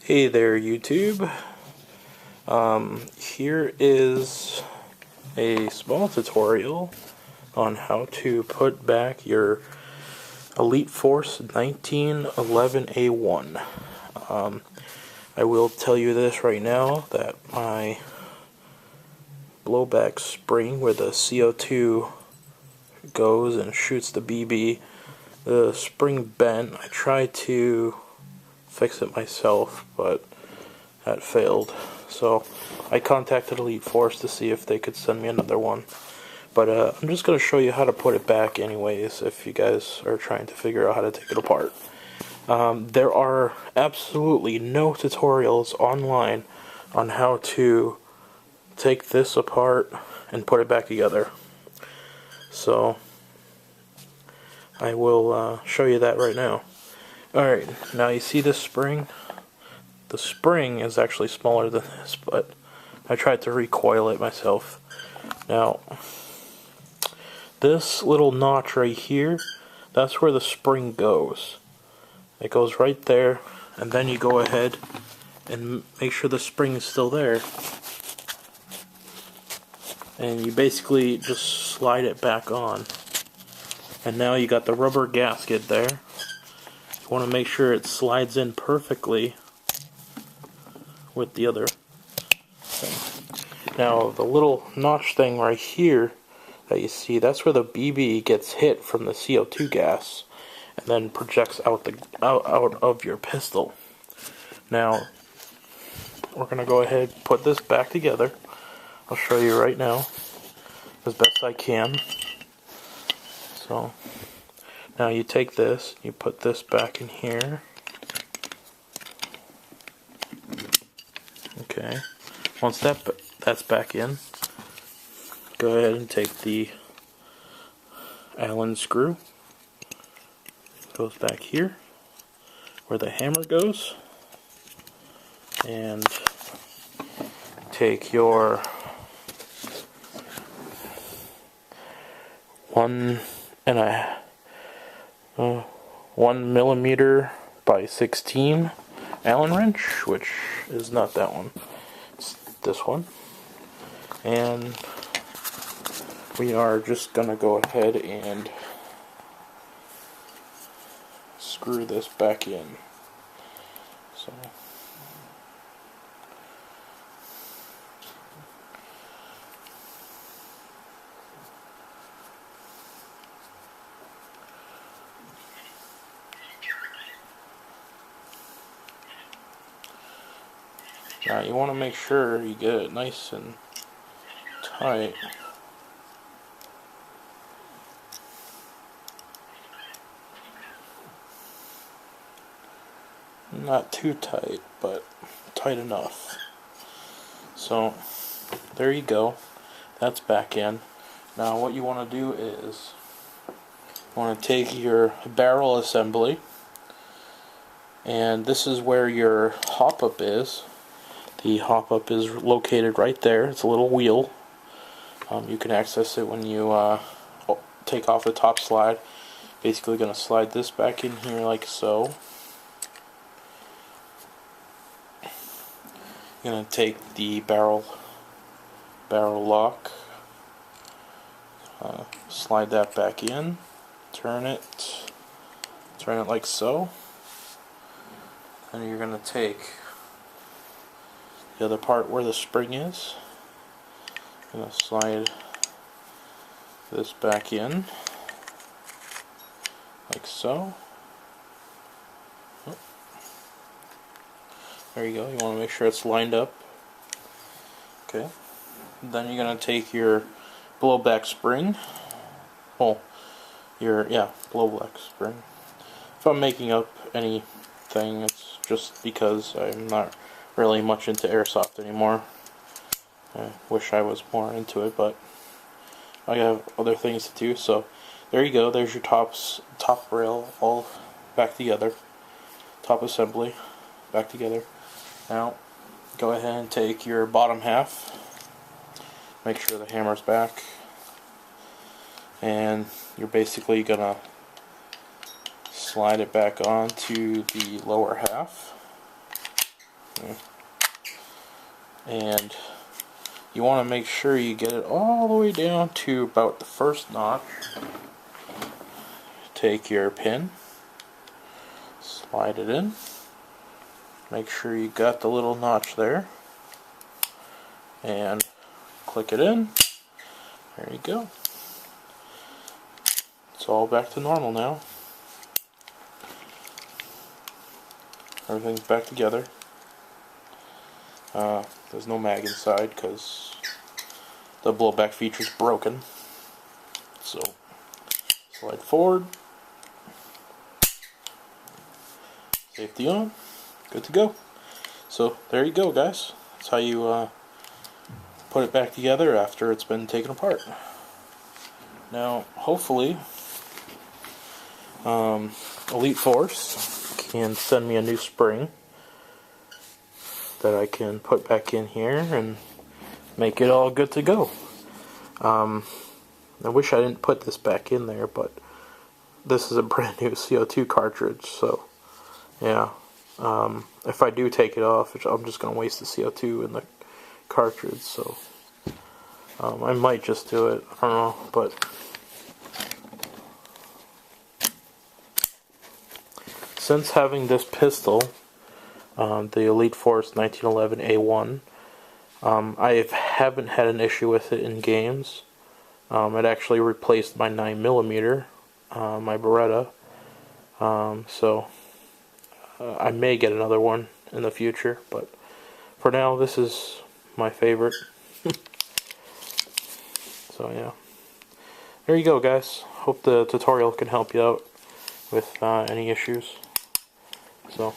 Hey there, YouTube. Here is a small tutorial on how to put back your Elite Force 1911A1. I will tell you this right now, that my blowback spring where the CO2 goes and shoots the BB, the spring bent. I tried to fix it myself, but that failed. So I contacted Elite Force to see if they could send me another one. But I'm just going to show you how to put it back anyways, if you guys are trying to figure out how to take it apart. There are absolutely no tutorials online on how to take this apart and put it back together. So I will show you that right now. Alright, now you see this spring? The spring is actually smaller than this, but I tried to recoil it myself. Now, this little notch right here, that's where the spring goes. It goes right there, and then you go ahead and make sure the spring is still there. And you basically just slide it back on. And now you got the rubber gasket there. You want to make sure it slides in perfectly with the other thing. Now the little notch thing right here that you see, that's where the BB gets hit from the CO2 gas and then projects out of your pistol. Now we're gonna go ahead and put this back together. I'll show you right now as best I can. So now you take this, you put this back in here. Okay, once that's back in, go ahead and take the Allen screw. Goes back here where the hammer goes, and take your 1mm by 16 Allen wrench, which is not that one, it's this one, and we are just gonna go ahead and screw this back in. So now you want to make sure you get it nice and tight. Not too tight, but tight enough. So there you go. That's back in. Now what you want to do is you want to take your barrel assembly, and this is where your hop-up is. The hop-up is located right there. It's a little wheel. You can access it when you take off the top slide. Basically going to slide this back in here like so. You're going to take the barrel lock, slide that back in, turn it like so, and you're going to take the other part where the spring is. I'm going to slide this back in like so. There you go. You want to make sure it's lined up. Okay. Then you're going to take your blowback spring. Well, blowback spring. If I'm making up anything, it's just because I'm not really much into airsoft anymore. I wish I was more into it, but I have other things to do. So there you go. There's your top rail all back together. Top assembly back together. Now go ahead and take your bottom half. Make sure the hammer's back, and you're basically gonna slide it back onto the lower half. And you want to make sure you get it all the way down to about the first notch. Take your pin, slide it in, make sure you got the little notch there, and click it in. There you go. It's all back to normal now. Everything's back together. There's no mag inside because the blowback feature's broken. So, slide forward. Safety on. Good to go. So, there you go, guys. That's how you put it back together after it's been taken apart. Now, hopefully, Elite Force can send me a new spring that I can put back in here and make it all good to go. I wish I didn't put this back in there, but this is a brand new CO2 cartridge, so yeah. If I do take it off, I'm just going to waste the CO2 in the cartridge, so I might just do it. I don't know, but since having this pistol, the Elite Force 1911A1, I haven't had an issue with it in games. It actually replaced my 9mm, my Beretta, so I may get another one in the future, but for now this is my favorite. So yeah, there you go, guys. Hope the tutorial can help you out with any issues. So,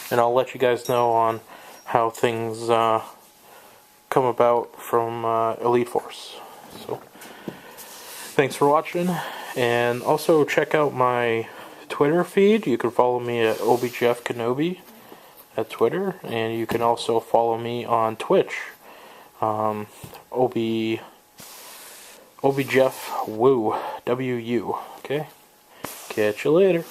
and I'll let you guys know on how things come about from Elite Force. So, thanks for watching, and also check out my Twitter feed. You can follow me at OBJeffKenobi at Twitter, and you can also follow me on Twitch, OBJeffWu, W-U. Okay, catch you later.